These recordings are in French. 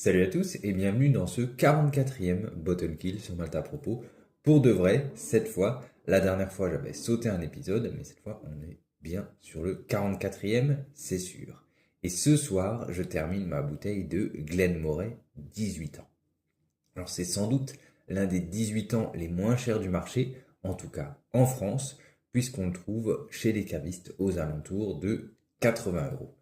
Salut à tous et bienvenue dans ce 44e Bottle Kill sur Malte à propos. Pour de vrai, cette fois, la dernière fois j'avais sauté un épisode, mais cette fois on est bien sur le 44e, c'est sûr. Et ce soir, je termine ma bouteille de Glenmorangie 18 ans. Alors c'est sans doute l'un des 18 ans les moins chers du marché, en tout cas en France, puisqu'on le trouve chez les cavistes aux alentours de 80 euros.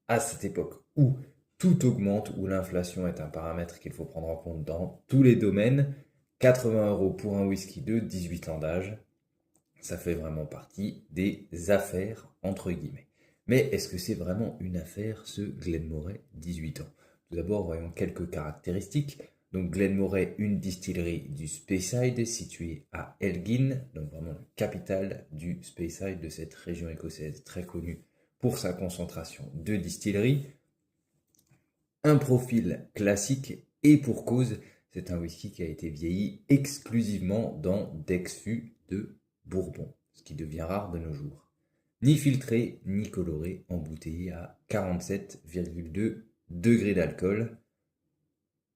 À cette époque où tout augmente, où l'inflation est un paramètre qu'il faut prendre en compte dans tous les domaines, 80 euros pour un whisky de 18 ans d'âge, ça fait vraiment partie des affaires entre guillemets. Mais est-ce que c'est vraiment une affaire ce Glenmorangie 18 ans? Tout d'abord, voyons quelques caractéristiques. Donc Glenmorangie, une distillerie du Speyside située à Elgin, donc vraiment la capitale du Speyside, de cette région écossaise très connue pour sa concentration de distilleries. Un profil classique et pour cause, c'est un whisky qui a été vieilli exclusivement dans d'ex-fûts de Bourbon, ce qui devient rare de nos jours. Ni filtré, ni coloré, embouteillé à 47,2 degrés d'alcool.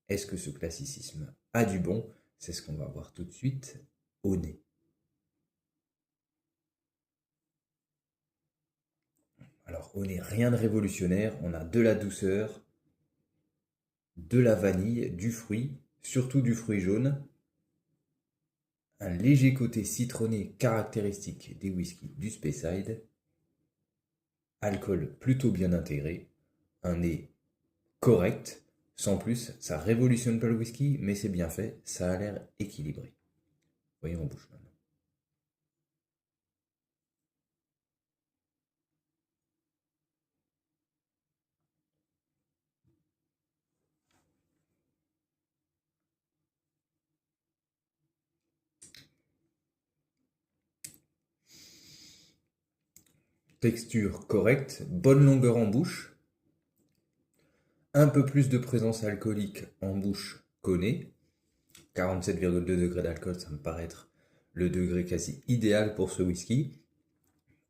Est-ce que ce classicisme a du bon? C'est ce qu'on va voir tout de suite au nez. Alors au nez, rien de révolutionnaire, on a de la douceur, de la vanille, du fruit, surtout du fruit jaune, un léger côté citronné caractéristique des whiskies du Speyside, alcool plutôt bien intégré, un nez correct, sans plus, ça révolutionne pas le whisky, mais c'est bien fait, ça a l'air équilibré. Voyons en bouche maintenant. Texture correcte, bonne longueur en bouche, un peu plus de présence alcoolique en bouche qu'au nez. 47,2 degrés d'alcool, ça me paraît être le degré quasi idéal pour ce whisky.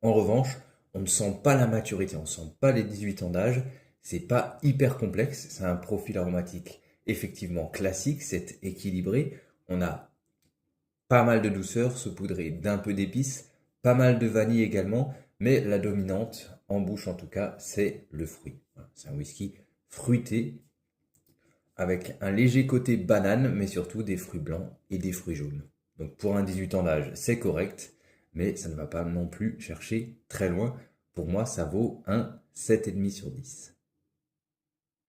En revanche, on ne sent pas la maturité, on ne sent pas les 18 ans d'âge, c'est pas hyper complexe, c'est un profil aromatique effectivement classique, c'est équilibré, on a pas mal de douceur saupoudrée d'un peu d'épices, pas mal de vanille également, mais la dominante, en bouche en tout cas, c'est le fruit. C'est un whisky fruité, avec un léger côté banane, mais surtout des fruits blancs et des fruits jaunes. Donc pour un 18 ans d'âge, c'est correct, mais ça ne va pas non plus chercher très loin. Pour moi, ça vaut un 7,5 sur 10.